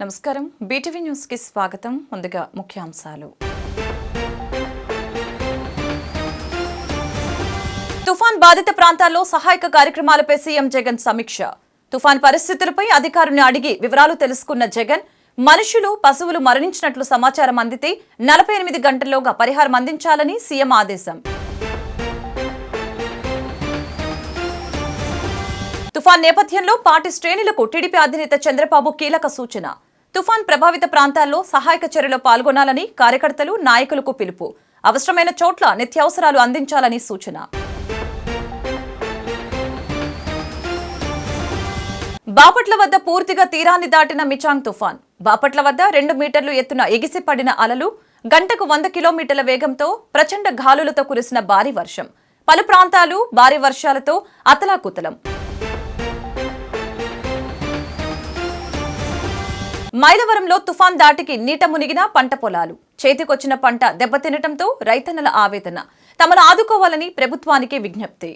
నమస్కారం BTV news కి స్వాగతం. ముందుగా ముఖ్యాంశాలు. తుఫాన్ బాధిత ప్రాంతాల్లో సహాయక కార్యక్రమాలపై సీఎం జగన్ సమీక్ష. తుఫాన్ పరిస్థితులపై అధికారులను అడిగి వివరాలు తెలుసుకున్న జగన్, మనుషులు, పశువులు మరణించినట్లు సమాచారం అందితే 48 గంటల్లోగా పరిహారం అందించాలని సీఎం ఆదేశం. తుఫాన్ నేపథ్యంలో పార్టీ శ్రేణులకు టీడీపీ అధినేత చంద్రబాబు కీలక సూచన. తుఫాన్ ప్రభావిత ప్రాంతాల్లో సహాయక చర్యలో పాల్గొనాలని కార్యకర్తలు, నాయకులకు పిలుపు. అవసరమైన చోట్ల నిత్యావసరాలు అందించాలని సూచన. బాపట్ల వద్ద పూర్తిగా తీరాన్ని దాటిన మిచాంగ్ తుఫాన్. బాపట్ల వద్ద 2 మీటర్లు ఎత్తున ఎగిసిపడిన అలలు, గంటకు 100 కిలోమీటర్ల వేగంతో ప్రచండ గాలులతో కురిసిన భారీ వర్షం. పలు ప్రాంతాలు భారీ వర్షాలతో అతలాకుతలం. మైలవరంలో తుఫాన్ దాటికి నీట మునిగిన పంట పొలాలు. చేతికొచ్చిన పంట దెబ్బతినటంతో రైతన్నల ఆవేదన. తమను ఆదుకోవాలని ప్రభుత్వానికి విజ్ఞప్తి.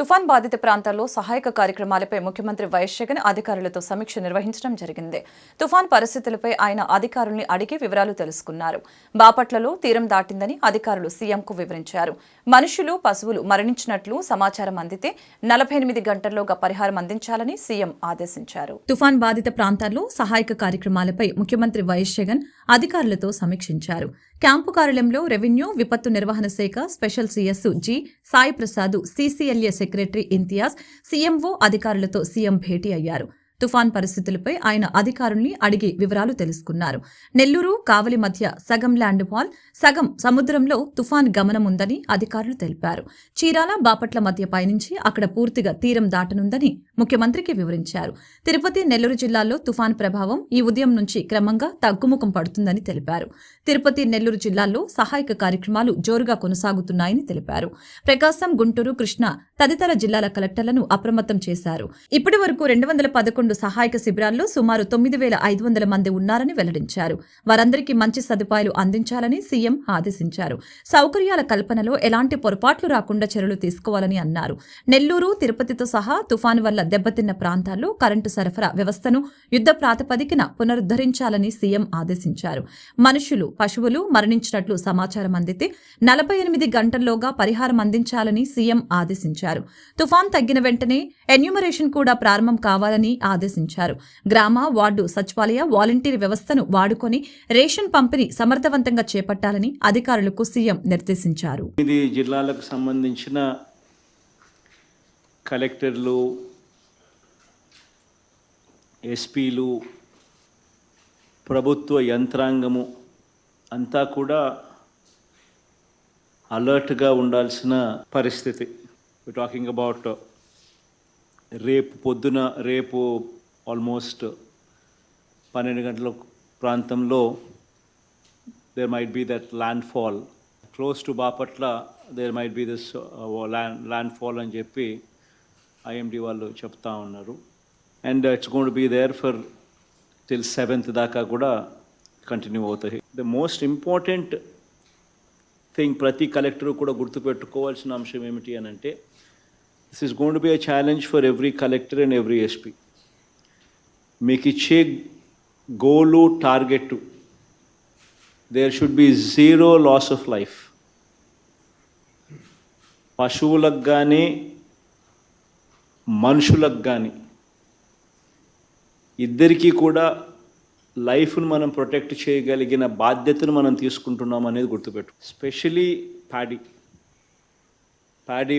తుఫాన్ బాధిత ప్రాంతాల్లో సహాయక కార్యక్రమాలపై ముఖ్యమంత్రి వైఎస్ జగన్ అధికారులతో సమీక్ష నిర్వహించడం జరిగింది. తుఫాన్ పరిస్థితులపై ఆయన అధికారుల్ని అడిగి వివరాలు తెలుసుకున్నారు. బాపట్లలో తీరం దాటిందని అధికారులు సీఎంకు వివరించారు. మనుషులు, పశువులు మరణించినట్లు సమాచారం అందితే 48 గంటల్లోగా పరిహారం అందించాలని సీఎం ఆదేశించారు. తుఫాన్ బాధిత ప్రాంతాల్లో సహాయక కార్యక్రమాలపై ముఖ్యమంత్రి వైఎస్ జగన్ అధికారులతో సమీక్షించారు. క్యాంపు కార్యాలయంలో రెవెన్యూ, విపత్తు నిర్వహణ శాఖ special CS G Sai Prasad, CCLA secretary Imtiaz, CMO అధికారులతో సీఎం భేటీ అయ్యారు. తుఫాన్ పరిస్థితులపై ఆయన అధికారుల్ని అడిగి వివరాలు తెలుసుకున్నారు. నెల్లూరు, కావలి మధ్య సగం ల్యాండ్ వాల్, సగం సముద్రంలో తుఫాన్ గమనం ఉందని అధికారులు తెలిపారు. చీరాల, బాపట్ల మధ్య పయనించి అక్కడ పూర్తిగా తీరం దాటనుందని ముఖ్యమంత్రికి వివరించారు. తిరుపతి, నెల్లూరు జిల్లాల్లో తుఫాన్ ప్రభావం ఈ ఉదయం నుంచి క్రమంగా తగ్గుముఖం పడుతుందని తెలిపారు. తిరుపతి, నెల్లూరు జిల్లాల్లో సహాయక కార్యక్రమాలు జోరుగా కొనసాగుతున్నాయని తెలిపారు. ప్రకాశం, గుంటూరు, కృష్ణా తదితర జిల్లాల కలెక్టర్లను అప్రమత్తం చేశారు. ఇప్పటి వరకు 211 సహాయక శిబిరాల్లో సుమారు 9,500 మంది ఉన్నారని వెల్లడించారు. వారందరికీ మంచి సదుపాయాలు అందించాలని సీఎం ఆదేశించారు. సౌకర్యాల కల్పనలో ఎలాంటి పొరపాట్లు రాకుండా చర్యలు తీసుకోవాలని అన్నారు. నెల్లూరు, తిరుపతితో సహా తుఫాను వల్ల దెబ్బతిన్న ప్రాంతాల్లో కరెంటు సరఫరా వ్యవస్థను యుద్ధ ప్రాతిపదికన పునరుద్ధరించాలని సీఎం ఆదేశించారు. మనుషులు, పశువులు మరణించినట్లు సమాచారం అందితే 48 గంటల్లోగా పరిహారం అందించాలని సీఎం ఆదేశించారు. తుఫాన్ తగ్గిన వెంటనే ఎన్యూమరేషన్ కూడా ప్రారంభం కావాలని ఆదేశించారు. గ్రామ, వార్డు సచివాలయ వాలంటీర్ వ్యవస్థను వాడుకొని రేషన్ పంపిణీ సమర్థవంతంగా చేపట్టాలని అధికారులకు సీఎం నిర్దేశించారు. ఇది జిల్లాలకు సంబంధించిన కలెక్టర్లు, ఎస్పీలు, ప్రభుత్వ యంత్రాంగము అంతా కూడా అలర్ట్గా ఉండాల్సిన పరిస్థితి. వి టాకింగ్ అబౌట్ రేపు ఆల్మోస్ట్ 12 గంటల ప్రాంతంలో there might be that landfall close to Bapatla. There might be this landfall అని చెప్పి ఐఎండీ వాళ్ళు చెప్తా ఉన్నారు. And it's going to be there for till 7th దాకా కూడా కంటిన్యూ అవుతాయి. ద మోస్ట్ ఇంపార్టెంట్ థింగ్ ప్రతి కలెక్టర్ కూడా గుర్తుపెట్టుకోవాల్సిన అంశం ఏమిటి అని అంటే, this is going to be a challenge for every collector and every SP. మీకు ఇచ్చే గోలు, target, there should be 0 loss of life. పశువులకు కానీ మనుషులకు కానీ ఇద్దరికీ కూడా లైఫ్ను మనం ప్రొటెక్ట్ చేయగలిగిన బాధ్యతను మనం తీసుకుంటున్నాం అనేది గుర్తుపెట్టు. Specially paddy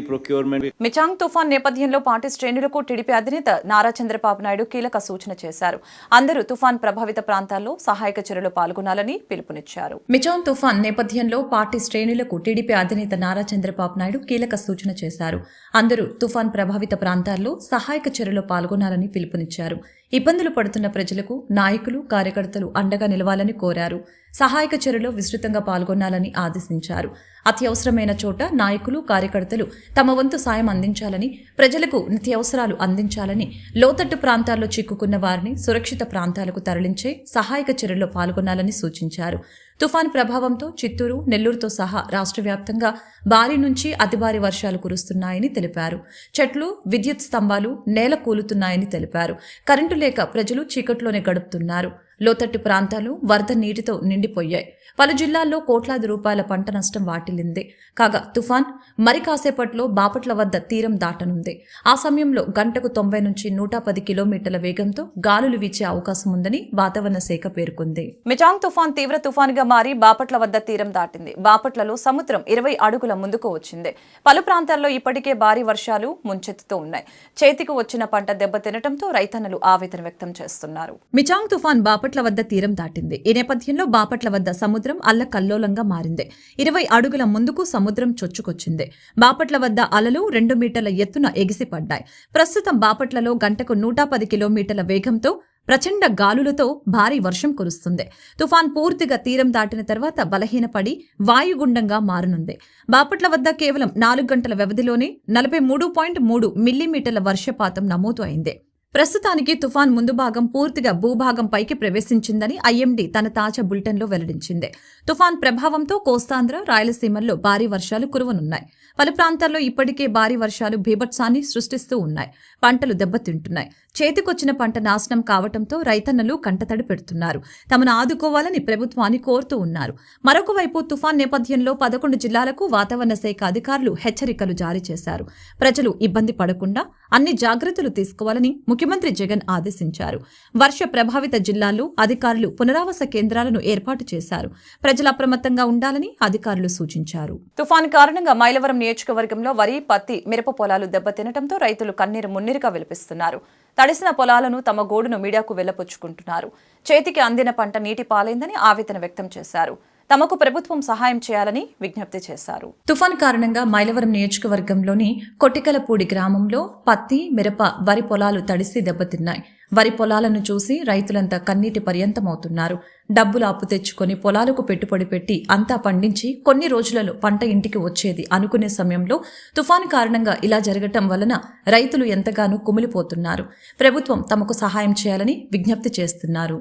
procurement. మిచాంగ్ తుఫాన్ నేపథ్యంలో పార్టీ శ్రేణులకు టీడీపీ అధినేత నారా చంద్రబాబు నాయుడు కీలక సూచన చేశారు. అందరూ తుఫాన్ ప్రభావిత ప్రాంతాల్లో సహాయక చర్యలు పాల్గొనాలని పిలుపునిచ్చారు. మిచాంగ్ తుఫాన్ నేపథ్యంలో పార్టీ శ్రేణులకు టీడీపీ అధినేత నారా చంద్రబాబు నాయుడు కీలక సూచన చేశారు. అందరూ తుఫాన్ ప్రభావిత ప్రాంతాల్లో సహాయక చర్యలో పాల్గొనాలని పిలుపునిచ్చారు. ఇబ్బందులు పడుతున్న ప్రజలకు నాయకులు, కార్యకర్తలు అండగా నిలవాలని కోరారు. సహాయక చర్యలో విస్తృతంగా పాల్గొనాలని ఆదేశించారు. అత్యవసరమైన చోట నాయకులు, కార్యకర్తలు తమ వంతు సాయం అందించాలని, ప్రజలకు నిత్యావసరాలు అందించాలని, లోతట్టు ప్రాంతాల్లో చిక్కుకున్న వారిని సురక్షిత ప్రాంతాలకు తరలించే సహాయక చర్యల్లో పాల్గొనాలని సూచించారు. తుఫాన్ ప్రభావంతో చిత్తూరు, నెల్లూరుతో సహా రాష్ట్ర వ్యాప్తంగా భారీ నుంచి అతి భారీ వర్షాలు కురుస్తున్నాయని తెలిపారు. చెట్లు, విద్యుత్ స్తంభాలు నేల కూలుతున్నాయని తెలిపారు. కరెంటు లేక ప్రజలు చీకట్లోనే గడుపుతున్నారు. లోతట్టు ప్రాంతాలు వరద నీటితో నిండిపోయాయి. పలు జిల్లాల్లో కోట్లాది రూపాయల పంట నష్టం వాటిల్లింది. కాగా తుఫాన్ మరి కాసేపట్లో బాపట్ల వద్ద తీరం దాటనుంది. ఆ సమయంలో గంటకు 90 నుంచి 110 కిలోమీటర్ల వేగంతో గాలులు వీచే అవకాశం ఉందని వాతావరణ శాఖ పేర్కొంది. మిచాంగ్ తుఫాన్ తీవ్ర తుఫాన్గా మారి బాపట్ల వద్ద తీరం దాటింది. బాపట్లలో సముద్రం 20 అడుగుల ముందుకు వచ్చింది. పలు ప్రాంతాల్లో ఇప్పటికే భారీ వర్షాలు ముంచెత్తుతూ ఉన్నాయి. చేతికి వచ్చిన పంట దెబ్బతినటంతో రైతన్నలు ఆవేదన వ్యక్తం చేస్తున్నారు. మిచాంగ్ తుఫాన్ బాపట్ల వద్ద తీరం దాటింది. ఈ నేపథ్యంలో బాపట్ల వద్ద సముద్రం అల్లకల్లోలంగా మారింది. 20 అడుగుల ముందుకు సముద్రం చొచ్చుకొచ్చింది. బాపట్ల వద్ద అలలు 2 మీటర్ల ఎత్తున ఎగిసిపడ్డాయి. ప్రస్తుతం బాపట్లలో గంటకు 110 కిలోమీటర్ల వేగంతో ప్రచండ గాలులతో భారీ వర్షం కురుస్తుంది. తుఫాన్ పూర్తిగా తీరం దాటిన తర్వాత బలహీనపడి వాయుగుండంగా మారనుంది. బాపట్ల వద్ద కేవలం 4 గంటల వ్యవధిలోనే 43.3 మిల్లీమీటర్ల వర్షపాతం నమోదు అయింది. ప్రస్తుతానికి తుఫాన్ ముందు భాగం పూర్తిగా భూభాగం పైకి ప్రవేశించిందని ఐఎండీ తన తాజా బులెటిన్లో వెల్లడించింది. తుఫాన్ ప్రభావంతో కోస్తాంధ్ర, రాయలసీమల్లో భారీ వర్షాలు కురవనున్నాయి. పలు ప్రాంతాల్లో ఇప్పటికే భారీ వర్షాలు బీభత్సాన్ని సృష్టిస్తూ ఉన్నాయి. పంటలు దెబ్బతింటున్నాయి. చేతికొచ్చిన పంట నాశనం కావడంతో రైతన్నలు కంటతడి పెడుతున్నారు. తమను ఆదుకోవాలని ప్రభుత్వాన్ని కోరుతూ ఉన్నారు. మరొక వైపు తుఫాన్ నేపథ్యంలో 11 జిల్లాలకు వాతావరణ శాఖ అధికారులు హెచ్చరికలు జారీ చేశారు. ప్రజలు ఇబ్బంది పడకుండా అన్ని జాగ్రత్తలు తీసుకోవాలని ముఖ్యమంత్రి జగన్ ఆదేశించారు. వర్ష ప్రభావిత జిల్లాల్లో అధికారులు పునరావాస కేంద్రాలను ఏర్పాటు చేశారు. ప్రజలు అప్రమత్తంగా ఉండాలని అధికారులు సూచించారు. తుఫాన్ కారణంగా మైలవరం నియోజకవర్గంలో వరి, పత్తి, మిరప పొలాలు దెబ్బతినటంతో రైతులు కన్నీరు మున్నీరుగా విలపిస్తున్నారు. తడిసిన పొలాలను తమ గోడును మీడియాకు వెళ్లపుచ్చుకుంటున్నారు. చేతికి అందిన పంట నీటి పాలైందని ఆవేదన వ్యక్తం చేశారు. తమకు ప్రభుత్వం సహాయం చేయాలని విజ్ఞప్తి చేశారు. తుఫాన్ కారణంగా మైలవరం నియోజకవర్గంలోని కొట్టికలపూడి గ్రామంలో పత్తి, మిరప, వరి పొలాలు తడిసి దెబ్బతిన్నాయి. వరి పొలాలను చూసి రైతులంతా కన్నీటి పర్యంతమవుతున్నారు. డబ్బులు అప్పు తెచ్చుకొని పొలాలకు పెట్టుబడి పెట్టి అంతా పండించి కొన్ని రోజులలో పంట ఇంటికి వచ్చేది అనుకునే సమయంలో తుఫాను కారణంగా ఇలా జరగటం వలన రైతులు ఎంతగానో కుమిలిపోతున్నారు. ప్రభుత్వం తమకు సహాయం చేయాలని విజ్ఞప్తి చేస్తున్నారు.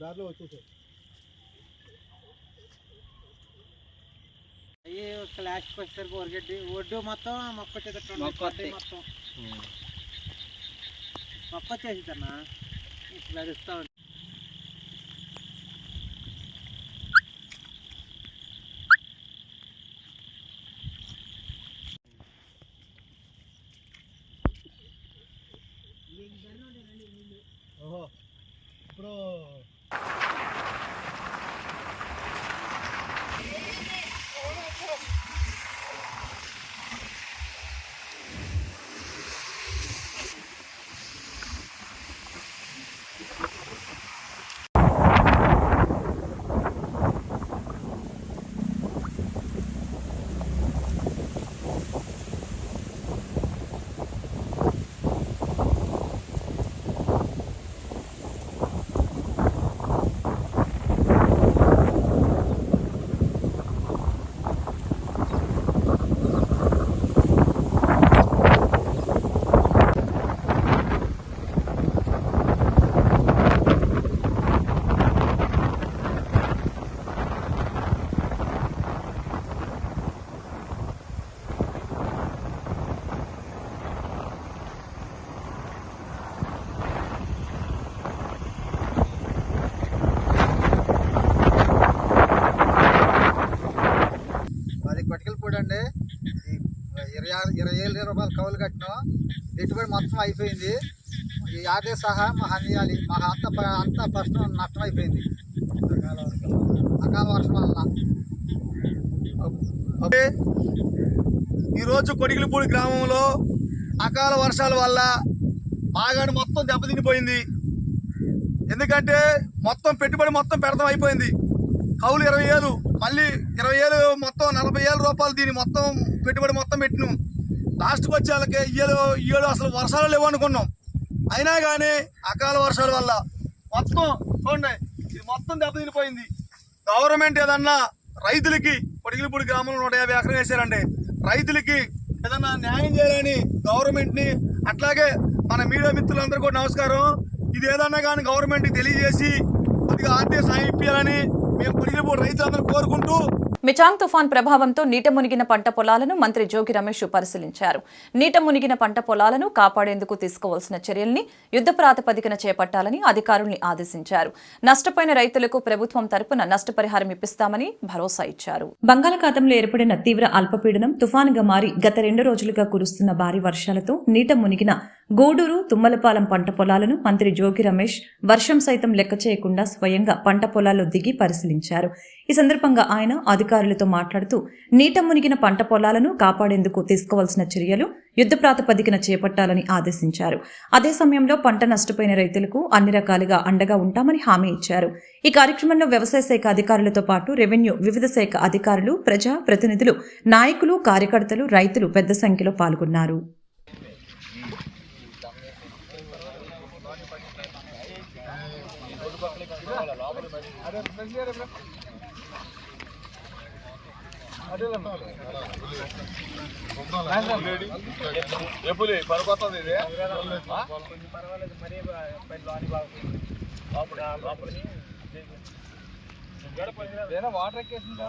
దారిలో వచ్చేసాయి అయ్యి లాస్ట్కి వచ్చేసరికి ఒరగడ్డి ఒడ్డు మొత్తం మొక్క వచ్చేటట్టు మొత్తం మొక్క వచ్చేసిందన్నా నడుస్తూ ఉంది. ఓహో ఇప్పుడు కొట్టుకెళ్ళిపోడండి 20,000 రూపాయలు కౌలు కట్టినాం. పెట్టుబడి మొత్తం అయిపోయింది. ఈ ఆర్థిక సహాయం మాకు అందియాలి. మాకు అంత ఫస్ట్ నష్టం అయిపోయింది అకాల వర్షం వలన. ఈరోజు కొడిగిలిపూడి గ్రామంలో అకాల వర్షాల వల్ల బాగానే మొత్తం దెబ్బతినిపోయింది. ఎందుకంటే మొత్తం పెట్టుబడి మొత్తం పెడతాం అయిపోయింది. కౌలు 20,000, మళ్ళీ 20,000 మొత్తం 40,000 రూపాయలు దీన్ని మొత్తం పెట్టుబడి మొత్తం పెట్టినాం. లాస్ట్కి వచ్చేళ్ళకి ఇయ్యలు అసలు వర్షాలు లేవు అనుకున్నాం. అయినా కానీ అకాల వర్షాల వల్ల మొత్తం చూడండి ఇది మొత్తం దెబ్బతినిపోయింది. గవర్నమెంట్ ఏదన్నా రైతులకి పొడిగిలిపూడి గ్రామంలో 150 ఎకరం వేశారండి. రైతులకి ఏదన్నా న్యాయం చేయాలని గవర్నమెంట్ని, అట్లాగే మన మీడియా మిత్రులందరూ కూడా నమస్కారం. ఇది ఏదన్నా కానీ గవర్నమెంట్కి తెలియజేసి కొద్దిగా ఆర్థిక సాయం ఇప్పించాలని మేము పొడిగిలిపూడి రైతులందరూ కోరుకుంటూ. మిచాంగ్ తుఫాన్ ప్రభావంతో నీట మునిగిన పంట పొలాలను మంత్రి జోగి రమేష్ పరిశీలించారు. నీట మునిగిన పంట పొలాలను కాపాడేందుకు తీసుకోవాల్సిన చర్యల్ని యుద్ధ ప్రాతిపదికన చేపట్టాలని అధికారుల్ని ఆదేశించారు. నష్టపోయిన రైతులకు ప్రభుత్వం తరపున నష్టపరిహారం ఇప్పిస్తామని భరోసా ఇచ్చారు. బంగాళాఖాతంలో ఏర్పడిన తీవ్ర అల్పపీడనం తుఫానుగా మారి గత 2 రోజులుగా కురుస్తున్న భారీ వర్షాలతో నీట మునిగిన గూడూరు, తుమ్మలపాలెం పంట పొలాలను మంత్రి జోగి రమేష్ వర్షం సైతం లెక్క చేయకుండా స్వయంగా పంట పొలాల్లో దిగి పరిశీలించారు. ఈ సందర్భంగా ఆయన అధికారులతో మాట్లాడుతూ నీట మునిగిన పంట పొలాలను కాపాడేందుకు తీసుకోవాల్సిన చర్యలు యుద్ధ ప్రాతిపదికన చేపట్టాలని ఆదేశించారు. అదే సమయంలో పంట నష్టపోయిన రైతులకు అన్ని రకాలుగా అండగా ఉంటామని హామీ ఇచ్చారు. ఈ కార్యక్రమంలో వ్యవసాయ శాఖ అధికారులతో పాటు రెవెన్యూ, వివిధ శాఖ అధికారులు, ప్రజా ప్రతినిధులు, నాయకులు, కార్యకర్తలు, రైతులు పెద్ద సంఖ్యలో పాల్గొన్నారు. వాటర్ ఎక్కేసింది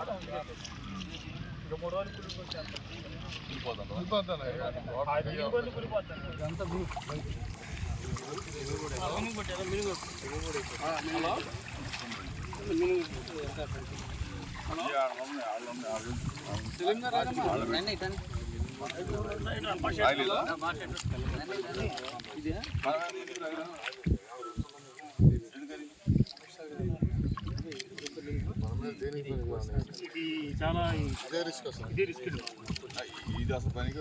చాలా ఇది అసలు పనికి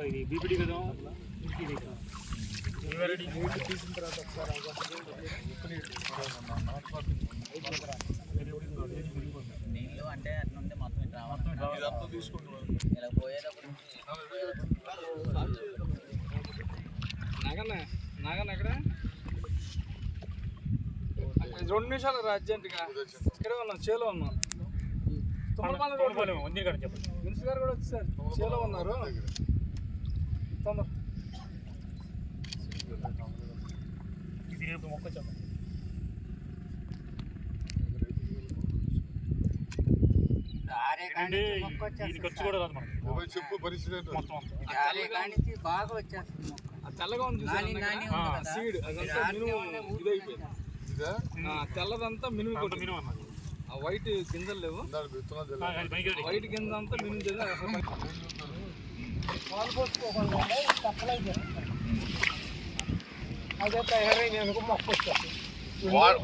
ఇది బీపీడీ కదా తీసిన తర్వాత నీళ్ళు అంటే అట్లుంటే మొత్తం ఇదంతా తీసుకుంటున్నారు ఇలా పోయేటప్పుడు నాగన్న ఎక్కడ 2 నిమిషాలు అర్జెంటుగా ఇక్కడే ఉన్నాం, చేలో ఉన్నాం. మినిస్టర్ గారు కూడా వచ్చేసారు, చేలో ఉన్నారు. తొందర మొక్క చెప్పండి. ఖర్చు కూడా రాదు మనకి. చెప్పు పరిస్థితి బాగా వచ్చేస్తుంది. తెల్లగా ఉంది సీడ్, అదంతా మినుము ఇదైపోయింది. తెల్లదంతా మినుము మినుము అన్నది. ఆ వైట్ గింజలు లేవు, వైట్ గింజ అంతా మినుము. పాలు పోసుకోకుండా అదే తయారైన మొక్క వచ్చేస్తుంది.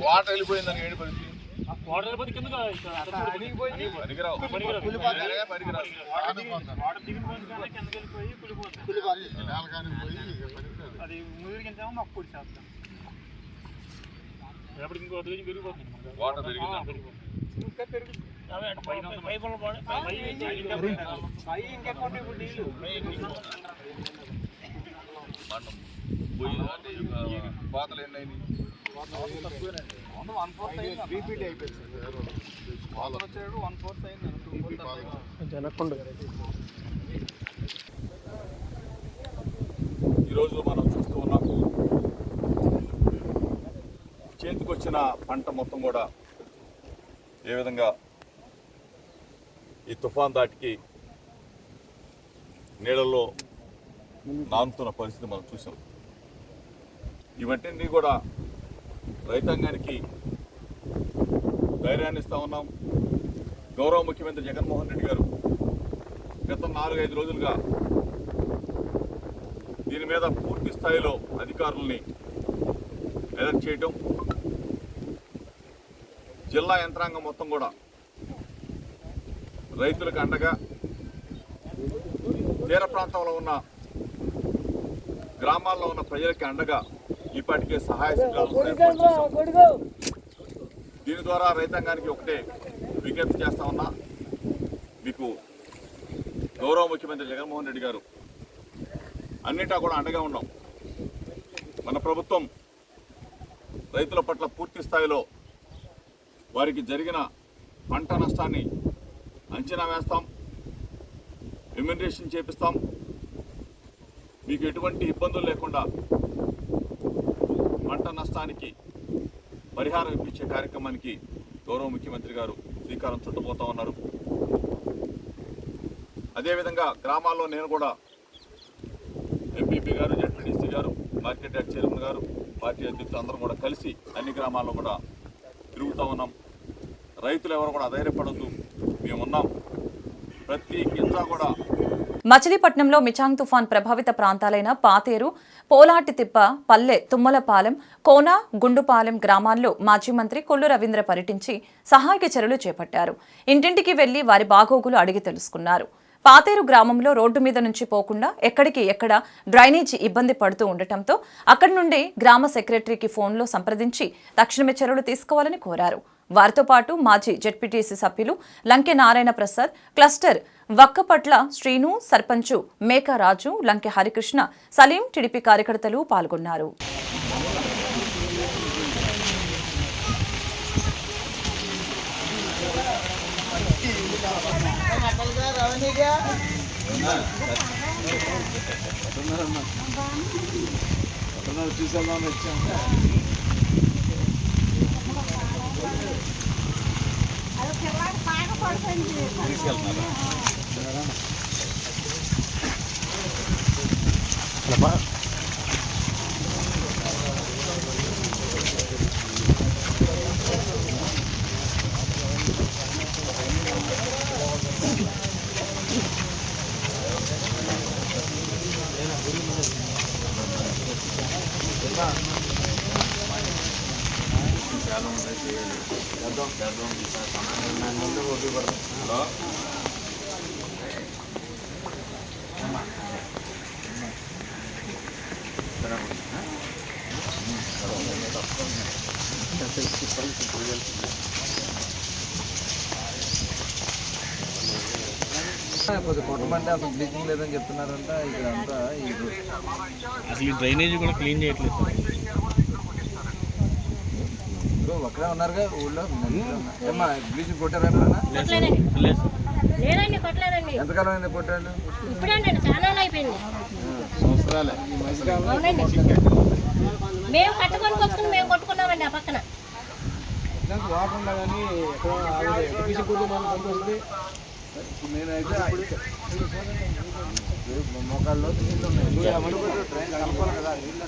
వాటర్ వెళ్ళిపోయిందని ఏడు పరిస్థితి. వాటర్ వెళ్ళిపోతే కింద అది ముదిరి కింద మొక్క కూర్చేస్తాం. ఎప్పటికి ఇంకో పెరిగిపోతుంది వాటర్ ఇంకా పెరుగుతుంది. పాతలు ఎన్నైనా రీపీట్ అయిపోయింది. ఈరోజు మనం చూస్తూ ఉన్నాము, చేతికి వచ్చిన పంట మొత్తం కూడా ఏ విధంగా ఈ తుఫాన్ దాటికి నీళ్ళల్లో నానుతున్న పరిస్థితి మనం చూసాం. ఇవన్నీ కూడా రైతాంగానికి ధైర్యాన్ని ఇస్తా ఉన్నాం. గౌరవ ముఖ్యమంత్రి జగన్మోహన్ రెడ్డి గారు గత 4-5 రోజులుగా దీని మీద పూర్తి స్థాయిలో అధికారులని అలర్ట్ చేయటం, జిల్లా యంత్రాంగం మొత్తం కూడా రైతులకు అండగా, తీర ప్రాంతంలో ఉన్న గ్రామాల్లో ఉన్న ప్రజలకి అండగా ఇప్పటికే సహాయ శిబిరాలు ఏర్పాటు చేశాం. దీని ద్వారా రైతాంగానికి ఒకటే విజ్ఞప్తి చేస్తా ఉన్నా, మీకు గౌరవ ముఖ్యమంత్రి జగన్మోహన్ రెడ్డి గారు అన్నిటా కూడా అండగా ఉన్నాం. మన ప్రభుత్వం రైతుల పట్ల పూర్తి స్థాయిలో వారికి జరిగిన పంట నష్టాన్ని అంచనా వేస్తాం, రెమ్యునరేషన్ చేపిస్తాం. మీకు ఎటువంటి ఇబ్బందులు లేకుండా పంట నష్టానికి పరిహారం ఇప్పించే కార్యక్రమానికి గౌరవ ముఖ్యమంత్రి గారు శ్రీకారం చుట్టబోతా ఉన్నారు. అదేవిధంగా గ్రామాల్లో నేను కూడా ఎంపీపీ గారు, జడ్పీటీసీ గారు, మార్కెట్ యార్డ్ చైర్మన్ గారు, పార్టీ అధ్యక్షులు అందరం కూడా కలిసి అన్ని గ్రామాల్లో కూడా తిరుగుతూ ఉన్నాం. రైతులు ఎవరు కూడా ధైర్యపడద్దు, మేమున్నాం. ప్రతి గింజ కూడా. మచిలీపట్నంలో మిచాంగ్ తుఫాన్ ప్రభావిత ప్రాంతాలైన పాతేరు, పోలాటితిప్ప, పల్లె, తుమ్మలపాలెం, కోన, గుండుపాలెం గ్రామాల్లో మాజీ మంత్రి కొల్లు రవీంద్ర పర్యటించి సహాయక చర్యలు చేపట్టారు. ఇంటింటికి వెళ్లి వారి బాగోగులు అడిగి తెలుసుకున్నారు. పాతేరు గ్రామంలో రోడ్డు మీద నుంచి పోకుండా ఎక్కడికి ఎక్కడ డ్రైనేజీ ఇబ్బంది పడుతూ ఉండటంతో అక్కడి నుండి గ్రామ సెక్రటరీకి ఫోన్లో సంప్రదించి తక్షణమే చర్యలు తీసుకోవాలని కోరారు. వారితో పాటు మాజీ జెడ్పీటీసీ సభ్యులు లంకె నారాయణ ప్రసాద్, క్లస్టర్ వక్కపట్ల శ్రీను, సర్పంచు మేకరాజు, లంకె హరికృష్ణ, సలీం, టీడీపీ కార్యకర్తలు పాల్గొన్నారు. కొట్టమంటే అసలు బ్లీచింగ్ లేదని చెప్తున్నారంట. ఇక్కడ అంతా అసలు డ్రైనేజీ కూడా క్లీన్ చేయట్లేదు. ఒకరే ఉన్నారుగా ఊళ్ళో. ఏమ్మా బ్లీచింగ్ కొట్టారా ఎప్పుడన్నా? ఎంతకాలం అయింది కొట్టాడు? సంవత్సరాలే. మేము కట్టుకొని కొట్టుకుని మేము కొట్టుకున్నామండి ఆ పక్కన. వాకుండా కానీ నేనైతే మోకాల్లో నీళ్ళు ఉన్నాయి. ట్రైన్ కలపాలి కదా, నీళ్ళు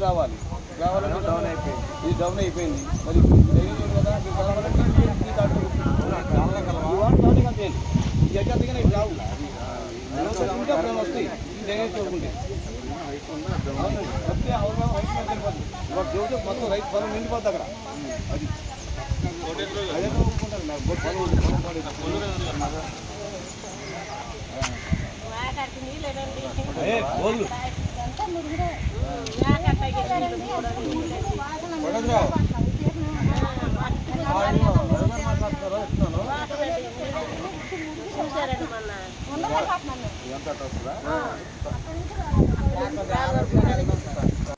రావాలి. రావాలంటే డౌన్ అయిపోయింది. ఇది డౌన్ అయిపోయింది. మరి కదా వస్తాయి చూడుకుంటే మొత్తం రైతు పొలం నిండిపోద్ది అక్కడ.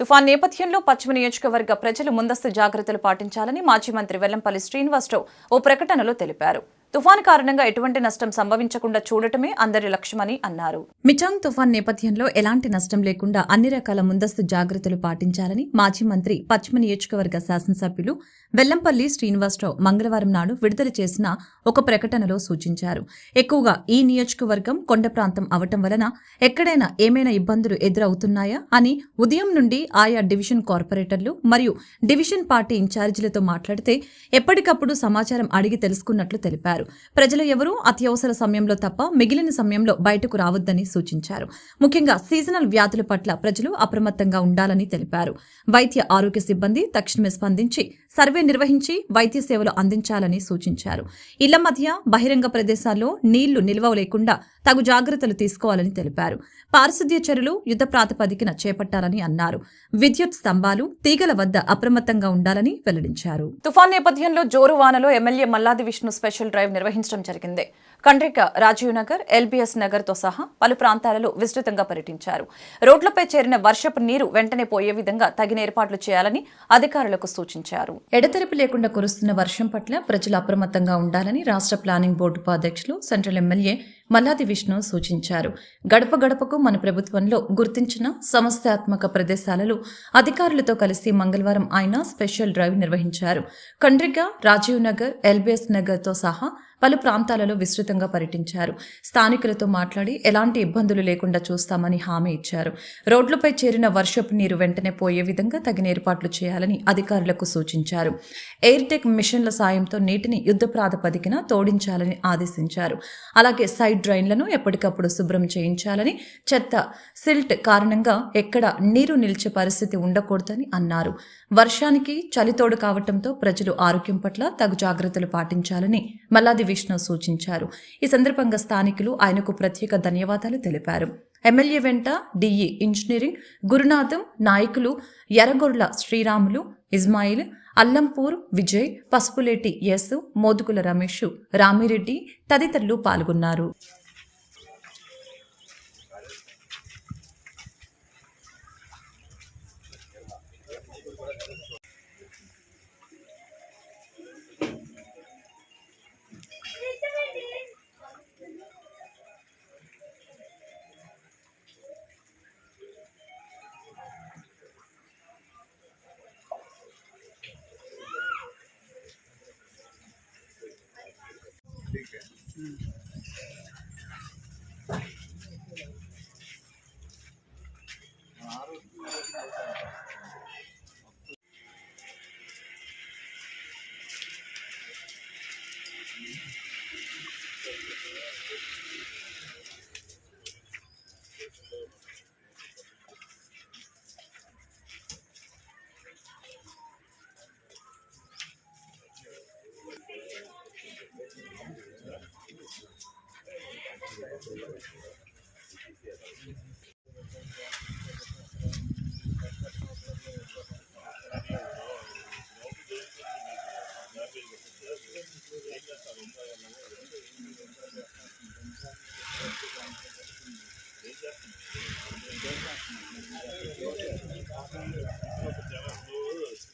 తుఫాన్ నేపథ్యంలో పశ్చిమ నియోజకవర్గ ప్రజలు ముందస్తు జాగ్రత్తలు పాటించాలని మాజీ మంత్రి వెల్లంపల్లి శ్రీనివాసరావు ఓ ప్రకటనలో తెలిపారు. తుఫాన్ కారణంగా ఎటువంటి నష్టం సంభవించకుండా చూడటమే అందరి లక్ష్యమని అన్నారు. మిచాంగ్ తుఫాన్ నేపథ్యంలో ఎలాంటి నష్టం లేకుండా అన్ని రకాల ముందస్తు జాగ్రత్తలు పాటించాలని మాజీ మంత్రి పశ్చిమ నియోజకవర్గ శాసనసభ్యులు వెల్లంపల్లి శ్రీనివాసరావు మంగళవారం నాడు విడుదల చేసిన ఒక ప్రకటనలో సూచించారు. ఎక్కువగా ఈ నియోజకవర్గం కొండ ప్రాంతం అవటం వలన ఎక్కడైనా ఏమైనా ఇబ్బందులు ఎదురవుతున్నాయా అని ఉదయం నుండి ఆయా డివిజన్ కార్పొరేటర్లు మరియు డివిజన్ పార్టీ ఇన్ఛార్జీలతో మాట్లాడితే ఎప్పటికప్పుడు సమాచారం అడిగి తెలుసుకున్నట్లు తెలిపారు. ప్రజలు ఎవరూ అత్యవసర సమయంలో తప్ప మిగిలిన సమయంలో బయటకు రావద్దని సూచించారు. ముఖ్యంగా సీజనల్ వ్యాధుల పట్ల ప్రజలు అప్రమత్తంగా ఉండాలని తెలిపారు. వైద్య ఆరోగ్య సిబ్బంది తక్షణమే స్పందించి సర్వే నిర్వహించి వైద్య సేవలు అందించాలని సూచించారు. ఇళ్ల మధ్య బహిరంగ ప్రదేశాల్లో నీళ్లు నిల్వ లేకుండా తగు జాగ్రత్తలు తీసుకోవాలని తెలిపారు. పారిశుద్ధ్య చర్యలు యుద్ధ ప్రాతిపదికన చేపట్టాలని అన్నారు. విద్యుత్ స్తంభాలు, తీగల వద్ద అప్రమత్తంగా ఉండాలని వెల్లడించారు. తుఫాన్ నేపథ్యంలో జోరు వానలో MLA Malladi Vishnu special drive నిర్వహించడం జరిగింది. కండ్రిక, రాజీవ్ నగర్, ఎల్బీఎస్ నగర్ తో సహా పలు ప్రాంతాలలో విస్తృతంగా పర్యటించారు. రోడ్లపై చేరిన వర్షపు నీరు వెంటనే పోయే విధంగా తగిన ఏర్పాట్లు చేయాలని అధికారులకు సూచించారు. ఎడతెరిపి లేకుండా కురుస్తున్న వర్షం పట్ల ప్రజలు అప్రమత్తంగా ఉండాలని రాష్ట్ర ప్లానింగ్ బోర్డు ఉపాధ్యక్షులు, సెంట్రల్ ఎమ్మెల్యే మల్లాది విష్ణు సూచించారు. గడప గడపకు మన ప్రభుత్వంలో గుర్తించిన సంస్థాత్మక ప్రదేశాలలో అధికారులతో కలిసి మంగళవారం ఆయన స్పెషల్ డ్రైవ్ నిర్వహించారు. కండ్రిక, రాజీవ్ నగర్, ఎల్బీఎస్ నగర్ తో సహా పలు ప్రాంతాలలో విస్తృతంగా పర్యటించారు. స్థానికులతో మాట్లాడి ఎలాంటి ఇబ్బందులు లేకుండా చూస్తామని హామీ ఇచ్చారు. రోడ్లపై చేరిన వర్షపు నీరు వెంటనే పోయే విధంగా తగిన ఏర్పాట్లు చేయాలని అధికారులకు సూచించారు. ఎయిర్టెక్ మిషన్ల సాయంతో నీటిని యుద్ధ ప్రాతిపదికన తోడించాలని ఆదేశించారు. అలాగే సైడ్ డ్రైన్లను ఎప్పటికప్పుడు శుభ్రం చేయించాలని, చెత్త, సిల్ట్ కారణంగా ఎక్కడ నీరు నిలిచే పరిస్థితి ఉండకూడదని అన్నారు. వర్షానికి చలితోడు కావడంతో ప్రజలు ఆరోగ్యం పట్ల తగు జాగ్రత్తలు పాటించాలని మల్లాది విష్ణు సూచించారు. ఈ సందర్భంగా స్థానికులు ఆయనకు ప్రత్యేక ధన్యవాదాలు తెలిపారు. ఎమ్మెల్యే వెంట డిఈ ఇంజనీరింగ్ గురునాథం, నాయకులు ఎర్రగొర్ల శ్రీరాములు, ఇస్మాయిల్, అల్లంపూర్ విజయ్, పసుపులేటి యేసు, మోదుగుల రమేష్, రామిరెడ్డి తదితరులు పాల్గొన్నారు.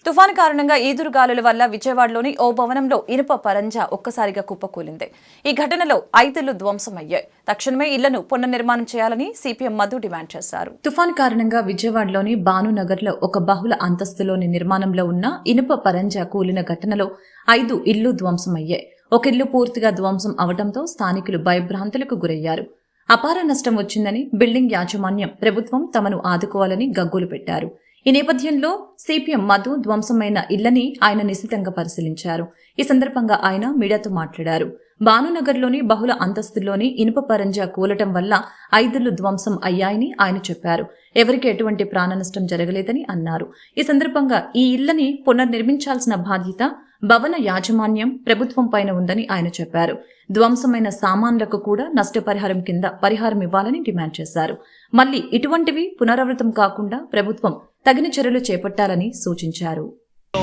తుఫాను కారణంగా ఈదురుగాలుల వల్ల విజయవాడలోని ఓ భవనంలో ఇనుప పరంజా ఒక్కసారిగా కుప్పకూలింది. ఈ ఘటనలో 5 ఇళ్లు ధ్వంసమయ్యాయి. తక్షణమే ఇళ్లను పునర్నిర్మాణం చేయాలని సిపిఎం మధు డిమాండ్ చేశారు. తుఫాను కారణంగా విజయవాడలోని భానునగర్లో ఒక బహుళ అంతస్తులోని నిర్మాణంలో ఉన్న ఇనుప పరంజా కూలిన ఘటనలో 5 ఇళ్లు ధ్వంసమయ్యాయి. ఒక ఇల్లు పూర్తిగా ధ్వంసం అవడంతో స్థానికులు భయభ్రాంతులకు గురయ్యారు. అపార నష్టం వచ్చిందని, బిల్డింగ్ యాజమాన్యం, ప్రభుత్వం తమను ఆదుకోవాలని గగ్గోలు పెట్టారు. ఈ నేపథ్యంలో సిపిఎం మధు ధ్వంసమైన ఇళ్లని ఆయన నిశితంగా పరిశీలించారు. ఈ సందర్భంగా ఆయన మీడియాతో మాట్లాడారు. భానునగర్లోని బహుళ అంతస్తుల్లోని ఇనుప పరంజా కూలటం వల్ల 5 ఇళ్లు ధ్వంసం అయ్యాయని ఆయన చెప్పారు. ఎవరికి ఎటువంటి ప్రాణ నష్టం జరగలేదని అన్నారు. ఈ సందర్భంగా ఈ ఇళ్లని పునర్నిర్మించాల్సిన బాధ్యత భవన యాజమాన్యం, ప్రభుత్వం పైన ఉందని ఆయన చెప్పారు. ధ్వంసమైన సామాన్లకు కూడా నష్టపరిహారం కింద పరిహారం ఇవ్వాలని డిమాండ్ చేశారు. మళ్లీ ఇటువంటివి పునరావృతం కాకుండా ప్రభుత్వం తగిన చర్యలు చేపట్టాలని సూచించారు.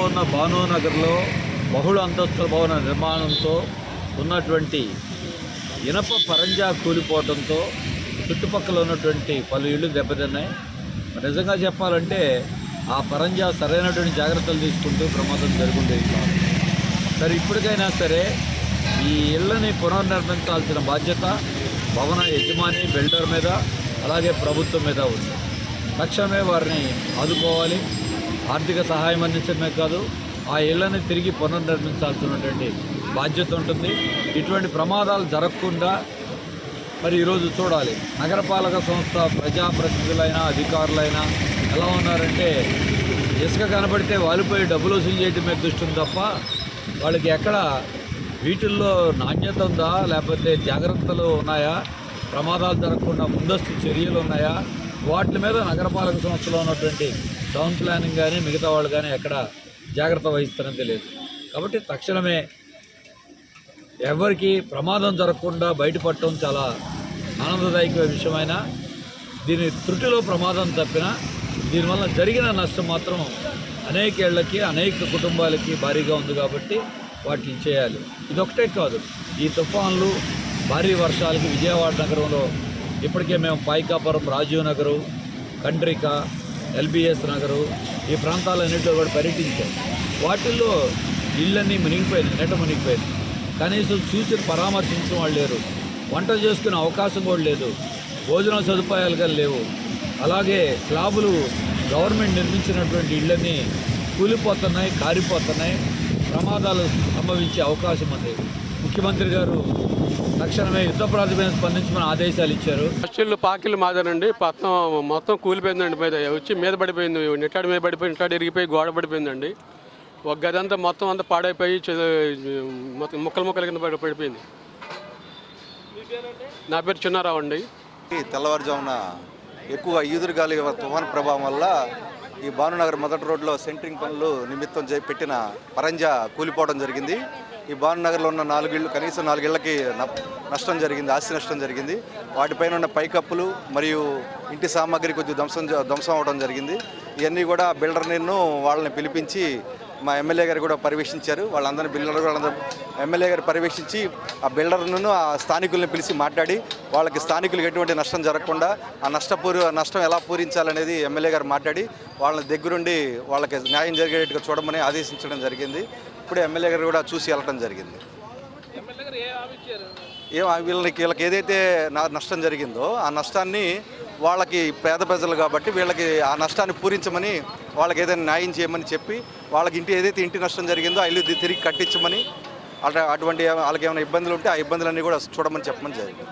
ఉన్న భానునగర్లో బహుళ అంతస్తుల భవన నిర్మాణంతో ఉన్నటువంటి ఇనప పరంజా కూలిపోవడంతో చుట్టుపక్కల ఉన్నటువంటి పలు ఇళ్లు దెబ్బతిన్నాయి. నిజంగా చెప్పాలంటే ఆ పరంజా సరైనటువంటి జాగ్రత్తలు తీసుకుంటూ ప్రమాదం జరుగుతుంది. సరే, ఇప్పటికైనా సరే ఈ ఇళ్లని పునర్నిర్మించాల్సిన బాధ్యత భవన యజమాని, బిల్డర్ మీద, అలాగే ప్రభుత్వం మీద ఉంది. తక్షణమే వారిని ఆదుకోవాలి. ఆర్థిక సహాయం అందించడమే కాదు, ఆ ఇళ్లని తిరిగి పునర్నిర్మించాల్సినటువంటి బాధ్యత ఉంటుంది. ఇటువంటి ప్రమాదాలు జరగకుండా మరి ఈరోజు చూడాలి, నగరపాలక సంస్థ ప్రజాప్రతినిధులైనా అధికారులైనా ఎలా ఉన్నారంటే ఇసుక కనబడితే వాలిపోయి డబ్బులు వసూలు చేయడం మీద దృష్టి ఉంది తప్ప వాళ్ళకి ఎక్కడ వీటిల్లో నాణ్యత ఉందా, లేకపోతే జాగ్రత్తలు ఉన్నాయా, ప్రమాదాలు జరగకుండా ముందస్తు చర్యలు ఉన్నాయా, వాటి మీద నగరపాలక సంస్థలో ఉన్నటువంటి టౌన్ ప్లానింగ్ కానీ మిగతా వాళ్ళు కానీ ఎక్కడ జాగ్రత్త వహిస్తారని తెలియదు. కాబట్టి తక్షణమే ఎవరికి ప్రమాదం జరగకుండా బయటపడటం చాలా ఆనందదాయక విషయమైన దీని త్రుటిలో ప్రమాదం తప్పిన దీనివల్ల జరిగిన నష్టం మాత్రం అనేక ఏళ్లకి అనేక కుటుంబాలకి భారీగా ఉంది కాబట్టి వాటిని చేయాలి. ఇదొకటే కాదు, ఈ తుఫాన్లు భారీ వర్షాలకి విజయవాడ నగరంలో ఇప్పటికే మేము పాయికాపురం, రాజీవ్ నగరు, కండ్రిక, ఎల్బిఎస్ నగరు ఈ ప్రాంతాలన్నింటిలో కూడా పర్యటించాం. వాటిల్లో ఇళ్ళన్నీ మునిగిపోయింది, నెట మునిగిపోయింది. కనీసం చూసి పరామర్శించిన వాళ్ళు లేరు. వంట చేసుకునే అవకాశం కూడా లేదు. భోజన సదుపాయాలు కూడా లేవు. అలాగే స్లాబులు గవర్నమెంట్ నిర్మించినటువంటి ఇళ్ళన్నీ కూలిపోతున్నాయి, కారిపోతున్నాయి. ప్రమాదాలు సంభవించే అవకాశం ఉంది. ముఖ్యమంత్రి గారు తక్షణమే యుద్ధ ప్రాతిపదికన స్పందించమని ఆదేశాలు ఇచ్చారు. ఫస్టిల్లు పాకిళ్ళు మాదేనండి, మొత్తం కూలిపోయిందండి. వచ్చి మీద పడిపోయింది, నిట్టాడి మీద పడిపోయి నిట్టాడి ఇరిగిపోయి గోడ పడిపోయిందండి. ఒక గది అంతా మొత్తం అంతా పాడైపోయి మొత్తం ముక్కల కింద పడిపోయింది. నా పేరు చిన్నారావు అండి. తెల్లవారుజామున ఎక్కువ ఈదురుగాలి తుఫాను ప్రభావం వల్ల ఈ భానునగర్ మొదటి రోడ్లో సెంటరింగ్ పనులు నిమిత్తం పెట్టిన పరంజా కూలిపోవడం జరిగింది. ఈ భానునగర్లో ఉన్న 4 ఇళ్ళు, కనీసం 4 ఇళ్ళకి నష్టం జరిగింది, ఆస్తి నష్టం జరిగింది. వాటిపైన ఉన్న పైకప్పులు మరియు ఇంటి సామాగ్రి కొద్దిగా ధ్వంసం అవడం జరిగింది. ఇవన్నీ కూడా బిల్డర్ని వాళ్ళని పిలిపించి మా ఎమ్మెల్యే గారు కూడా పర్యవేక్షించారు. వాళ్ళందరూ ఎమ్మెల్యే గారు పర్యవేక్షించి ఆ బిల్డర్ను ఆ స్థానికుల్ని పిలిచి మాట్లాడి వాళ్ళకి స్థానికులకు ఎటువంటి నష్టం జరగకుండా ఆ నష్టం ఎలా పూరించాలనేది ఎమ్మెల్యే గారు మాట్లాడి వాళ్ళ దగ్గరుండి వాళ్ళకి న్యాయం జరిగేట్టుగా చూడమని ఆదేశించడం జరిగింది. ఇప్పుడే ఎమ్మెల్యే గారు కూడా చూసి వెళ్ళడం జరిగింది. వీళ్ళకి ఏదైతే నష్టం జరిగిందో ఆ నష్టాన్ని వాళ్ళకి పేద ప్రజలు కాబట్టి వీళ్ళకి ఆ నష్టాన్ని పూరించమని, వాళ్ళకి ఏదైనా న్యాయం చేయమని చెప్పి వాళ్ళకి ఏదైతే ఇంటి నష్టం జరిగిందో ఆ ఇల్లు తిరిగి కట్టించమని, అటువంటి వాళ్ళకి ఏమైనా ఇబ్బందులు ఉంటే ఆ ఇబ్బందులన్నీ కూడా చూడమని చెప్పమని జరిగింది.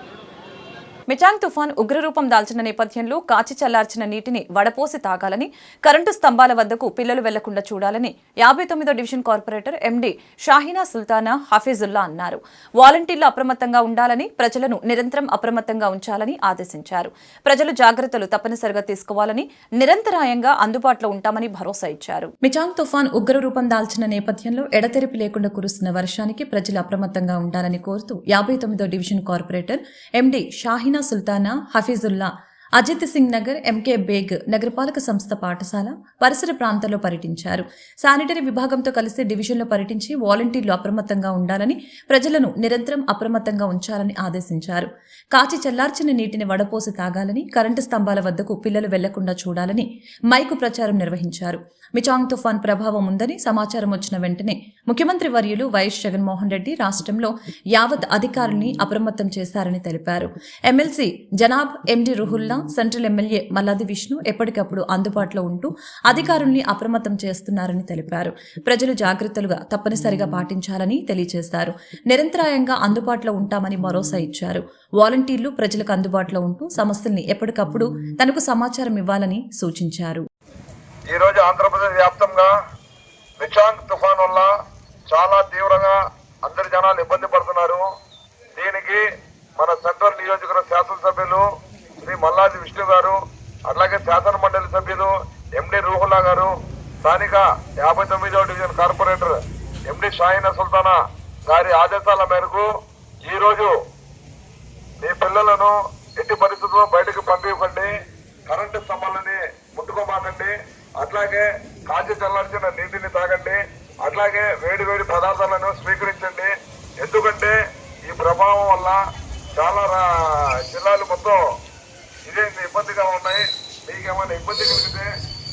మిచాంగ్ తుఫాన్ ఉగ్రరూపం దాల్చిన నేపథ్యంలో కాచి చల్లార్చిన నీటిని వడపోసి తాగాలని, కరెంటు స్తంభాల వద్దకు పిల్లలు వెళ్లకుండా చూడాలని 59వ division corporator MD Shaheena Sultana Hafeezulla అన్నారు. వాలంటీర్లు అప్రమత్తంగా ఉండాలని, ప్రజలను నిరంతరం అప్రమత్తంగా ఉంచాలని ఆదేశించారు. ప్రజలు జాగ్రత్తలు తప్పనిసరిగా తీసుకోవాలని, నిరంతరాయంగా అందుబాటులో ఉంటామని భరోసా ఇచ్చారు. మిచాంగ్ తుఫాన్ ఉగ్రరూపం దాల్చిన నేపథ్యంలో ఎడతెరిపి లేకుండా కురుస్తున్న వర్షానికి ప్రజలు అప్రమత్తంగా ఉండాలని కోరుతూ 59వ division corporator MD Shaheena Sultana Hafeezulla Ajit Singh Nagar, MK Beg నగరపాలక సంస్థ పాఠశాల పరిసర ప్రాంతాల్లో పర్యటించారు. శానిటరీ విభాగంతో కలిసి డివిజన్లో పర్యటించి వాలంటీర్లు అప్రమత్తంగా ఉండాలని, ప్రజలను నిరంతరం అప్రమత్తంగా ఉంచాలని ఆదేశించారు. కాచి చల్లార్చిన నీటిని వడపోసి తాగాలని, కరెంటు స్తంభాల వద్దకు పిల్లలు వెళ్లకుండా చూడాలని మైకు ప్రచారం నిర్వహించారు. మిచాంగ్ తుఫాన్ ప్రభావం ఉందని సమాచారం వచ్చిన వెంటనే ముఖ్యమంత్రి వర్యులు వైఎస్ జగన్మోహన్ రెడ్డి రాష్ట్రంలో యావత్ అధికారుల్ని అప్రమత్తం చేశారని తెలిపారు. ఎమ్మెల్సీ జనాబ్ ఎండి రుహుల్లా, సెంట్రల్ ఎమ్మెల్యే మల్లాది విష్ణు ఎప్పటికప్పుడు అందుబాటులో ఉంటూ అధికారుల్ని అప్రమత్తం చేస్తున్నారని తెలిపారు. ప్రజలు జాగ్రత్తలుగా తప్పనిసరిగా పాటించాలని తెలియజేశారు. నిరంతరాయంగా అందుబాటులో ఉంటామని భరోసా ఇచ్చారు. వాలంటీర్లు ప్రజలకు అందుబాటులో ఉంటూ సమస్యల్ని ఎప్పటికప్పుడు తనకు సమాచారం ఇవ్వాలని సూచించారు. ఈ రోజు ఆంధ్రప్రదేశ్ వ్యాప్తంగా మిచాంగ్ తుఫాన్ వల్ల చాలా తీవ్రంగా అందరి జనాలు ఇబ్బంది పడుతున్నారు. దీనికి మన సెంట్రల్ నియోజకవర్గ శాసనసభ్యులు శ్రీ మల్లాది విష్ణు గారు, అట్లాగే శాసన మండలి సభ్యులు ఎండి రూహుల్లా గారు, స్థానిక 59వ division corporator MD Shaheena Sultana గారి ఆదేశాల మేరకు ఈరోజు మీ పిల్లలను ఎట్టి పరిస్థితుల్లో బయటకు పంపించకండి, కరెంటు స్తంభాలని ముట్టుకోమాకండి, అట్లాగే కాచి చల్లార్చిన నీటిని తాగండి, అట్లాగే వేడి వేడి పదార్థాలను స్వీకరించండి. ఎందుకంటే ఈ ప్రభావం వల్ల చాలా జిల్లాలు మొత్తం ఇదే ఇబ్బందిగా ఉన్నాయి. మీకు ఏమైనా ఇబ్బంది కలిగితే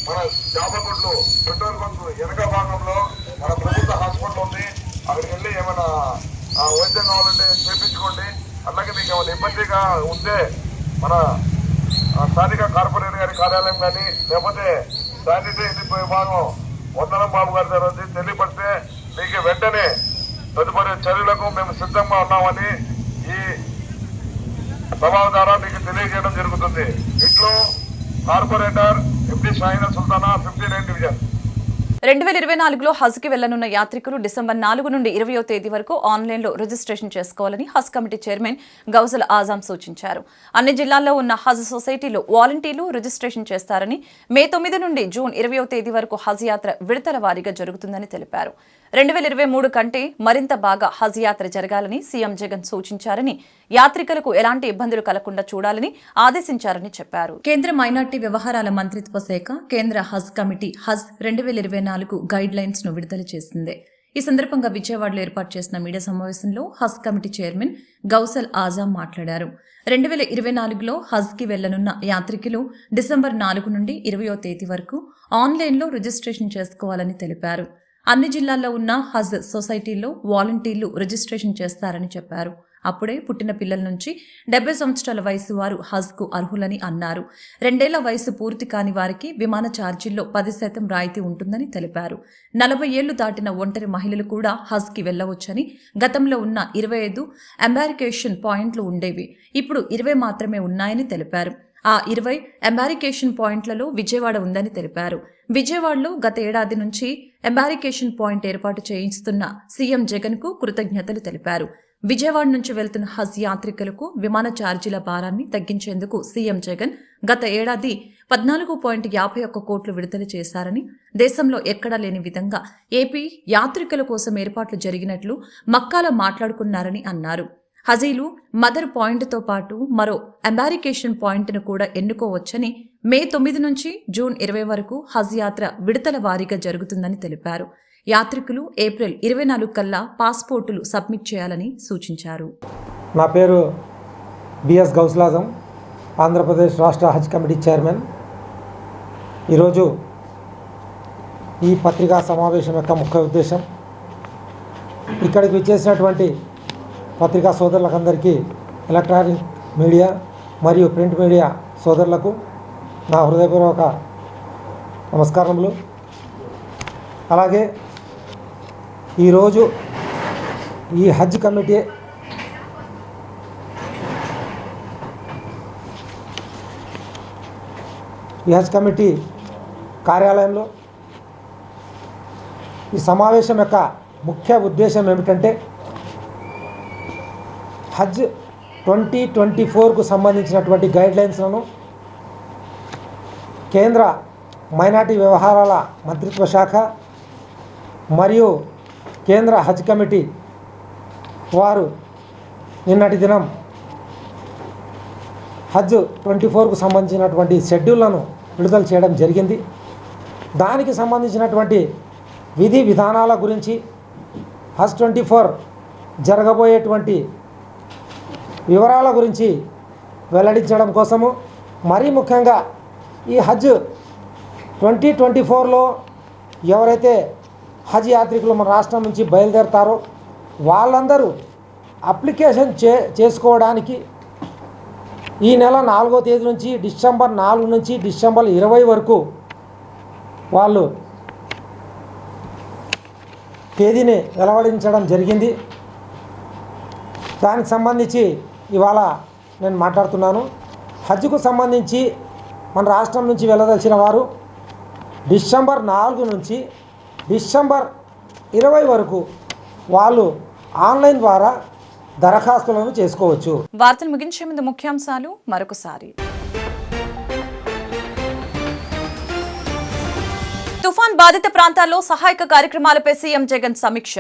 మన జాబగుడ్లు పెట్రోల్ బంక్ వెనక భాగంలో మన ప్రభుత్వ హాస్పిటల్ ఉంది, అక్కడికి వెళ్ళి ఏమైనా వైద్యం కావాలంటే చేయించుకోండి. అలాగే మీకు ఏమైనా ఇబ్బందిగా ఉంటే మన స్థానిక కార్పొరేటర్ గారి కార్యాలయం కానీ లేకపోతే శానిటరీ విభాగం వందనం బాబు గారి దగ్గర తెలియపడితే మీకు వెంటనే తదుపరి చర్యలకు మేము సిద్ధంగా ఉన్నామని ఈ సభా ద్వారా మీకు తెలియజేయడం జరుగుతుంది. ఇట్లో corporator MD Shaheena Sultana 59 division. 2024లో హజ్కి వెళ్లనున్న యాత్రికులు డిసెంబర్ 4 నుండి 20వ తేదీ వరకు ఆన్లైన్లో రిజిస్ట్రేషన్ చేసుకోవాలని హజ్ కమిటీ చైర్మన్ గౌసల్ ఆజం సూచించారు. అన్ని జిల్లాల్లో ఉన్న హజ్ సొసైటీలో వాలంటీర్లు రిజిస్ట్రేషన్ చేస్తారని, మే 9 నుండి జూన్ 20వ తేదీ వరకు హజ్ యాత్ర విడతల వారీగా జరుగుతుందని తెలిపారు. 2023 కంటే మరింత బాగా హజ్ యాత్ర జరగాలని సీఎం జగన్ సూచించారని, యాత్రికులకు ఎలాంటి ఇబ్బందులు కలగకుండా చూడాలని ఆదేశించారని చెప్పారు. కేంద్ర మైనార్టీ వ్యవహారాల మంత్రిత్వ శాఖ కేంద్ర హజ్ కమిటీ హజ్ 2024 గైడ్ లైన్స్ ను విడుదల చేసింది. ఈ సందర్భంగా విజయవాడలో ఏర్పాటు చేసిన మీడియా సమావేశంలో హజ్ కమిటీ చైర్మన్ గౌసల్ ఆజం మాట్లాడారు. 2024లో హజ్కి వెళ్లనున్న యాత్రికులు డిసెంబర్ 4 నుండి 20వ తేదీ వరకు ఆన్లైన్లో రిజిస్ట్రేషన్ చేసుకోవాలని తెలిపారు. అన్ని జిల్లాల్లో ఉన్న హజ్ సొసైటీల్లో వాలంటీర్లు రిజిస్ట్రేషన్ చేస్తారని చెప్పారు. అప్పుడే పుట్టిన పిల్లల నుంచి 70 సంవత్సరాల వయసు వారు హజ్కు అర్హులని అన్నారు. 2 ఏళ్ల వయసు పూర్తి కాని వారికి విమాన ఛార్జీల్లో 10% రాయితీ ఉంటుందని తెలిపారు. 40 ఏళ్లు దాటిన ఒంటరి మహిళలు కూడా హజ్కి వెళ్లవచ్చని, గతంలో ఉన్న 25 ఎంబార్కేషన్ పాయింట్లు ఉండేవి, ఇప్పుడు 20 మాత్రమే ఉన్నాయని తెలిపారు. ఆ 20 ఎంబారికేషన్ పాయింట్లలో విజయవాడ ఉందని తెలిపారు. విజయవాడలో గత ఏడాది నుంచి ఎంబారికేషన్ పాయింట్ ఏర్పాటు చేయిస్తున్న సీఎం జగన్ కు కృతజ్ఞతలు తెలిపారు. విజయవాడ నుంచి వెళ్తున్న హజ్ యాత్రికులకు విమాన ఛార్జీల భారాన్ని తగ్గించేందుకు సీఎం జగన్ గత ఏడాది 14.51 కోట్లు విడుదల చేశారని, దేశంలో ఎక్కడా లేని విధంగా ఏపీ యాత్రికుల కోసం ఏర్పాట్లు జరిగినట్లు మక్కాలో మాట్లాడుకున్నారని అన్నారు. హజీలు మదర్ పాయింట్తో పాటు మరో ఎంబారికేషన్ పాయింట్ను కూడా ఎన్నుకోవచ్చని, మే 9 నుంచి జూన్ 20 వరకు హజ్ యాత్ర విడతల వారీగా జరుగుతుందని తెలిపారు. యాత్రికులు ఏప్రిల్ 24 కల్లా పాస్పోర్టులు సబ్మిట్ చేయాలని సూచించారు. నా పేరు బిఎస్ గౌసల్ ఆజం, ఆంధ్రప్రదేశ్ రాష్ట్ర హజ్ కమిటీ చైర్మన్. ఈరోజు ఈ పత్రికా సమావేశం యొక్క ముఖ్య ఉద్దేశం, ఇక్కడికి విచ్చేసినటువంటి పత్రికా సోదరులకందరికీ, ఎలక్ట్రానిక్ మీడియా మరియు ప్రింట్ మీడియా సోదరులకు నా హృదయపూర్వక నమస్కారములు. అలాగే ఈరోజు ఈ హజ్ కమిటీ కార్యాలయంలో ఈ సమావేశం యొక్క ముఖ్య ఉద్దేశం ఏమిటంటే, హజ్ 2024కు సంబంధించినటువంటి గైడ్లైన్స్లను కేంద్ర మైనార్టీ వ్యవహారాల మంత్రిత్వ శాఖ మరియు కేంద్ర హజ్ కమిటీ వారు నిన్నటి దినం హజ్ 24కు సంబంధించినటువంటి షెడ్యూళ్లను విడుదల చేయడం జరిగింది. దానికి సంబంధించినటువంటి విధి విధానాల గురించి, హజ్ 24 జరగబోయేటువంటి వివరాల గురించి వెల్లడించడం కోసము, మరీ ముఖ్యంగా ఈ హజ్ 2024లో ఎవరైతే హజ్ యాత్రికులు మన రాష్ట్రం నుంచి బయలుదేరతారో వాళ్ళందరూ అప్లికేషన్ చేసుకోవడానికి ఈ నెల 4వ తేదీ నుంచి డిసెంబర్ 4 నుంచి డిసెంబర్ 20 వరకు వాళ్ళు తేదీని వెలువడించడం జరిగింది. దానికి సంబంధించి ఇవాళ నేను మాట్లాడుతున్నాను. హజ్కు సంబంధించి మన రాష్ట్రం నుంచి వెళ్ళదలిచిన వారు డిసెంబర్ 4 నుంచి డిసెంబర్ 20 వరకు వాళ్ళు ఆన్లైన్ ద్వారా దరఖాస్తులను చేసుకోవచ్చు. వార్తలు ముగించే ముందు ముఖ్యాంశాలు మరొకసారి. తుఫాన్ బాధిత ప్రాంతాల్లో సహాయక కార్యక్రమాలపై సీఎం జగన్ సమీక్ష.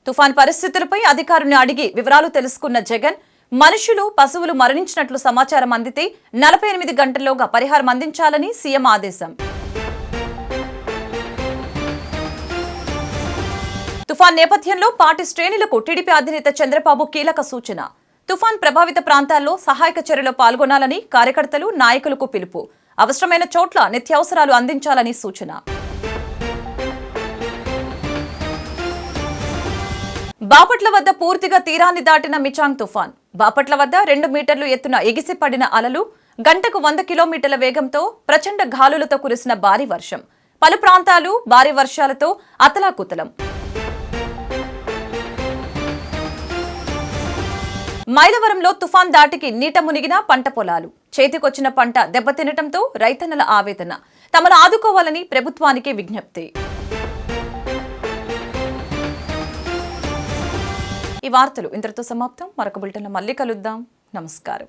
తుఫాన్ పరిస్థితులపై అధికారులను అడిగి వివరాలు తెలుసుకున్న జగన్, మనుషులు, పశువులు మరణించినట్లు సమాచారం అందితే 48 గంటల్లోగా పరిహారం అందించాలని సీఎం ఆదేశం. తుఫాన్ నేపథ్యంలో పార్టీ శ్రేణులకు టీడీపీ అధినేత చంద్రబాబు కీలక సూచన. తుఫాన్ ప్రభావిత ప్రాంతాల్లో సహాయక చర్యలో పాల్గొనాలని కార్యకర్తలు, నాయకులకు పిలుపు. అవసరమైన చోట్ల నిత్యావసరాలు అందించాలని సూచన. బాపట్ల వద్ద పూర్తిగా తీరాన్ని దాటిన మిచాంగ్ తుఫాన్. బాపట్ల వద్ద 2 మీటర్లు ఎత్తున ఎగిసిపడిన అలలు, గంటకు 100 కిలోమీటర్ల వేగంతో ప్రచండ గాలులతో కురిసిన భారీ వర్షం. పలు ప్రాంతాలు భారీ వర్షాలతో అతలాకుతలం. మైలవరంలో తుఫాన్ దాటికి నీట మునిగిన పంట పొలాలు. చేతికొచ్చిన పంట దెబ్బతినటంతో రైతన్నల ఆవేదన. తమను ఆదుకోవాలని ప్రభుత్వానికి విజ్ఞప్తి. ఈ వార్తలు ఇంతటితో సమాప్తం. మరొక బులెటిన్లో మళ్ళీ కలుద్దాం. నమస్కారం.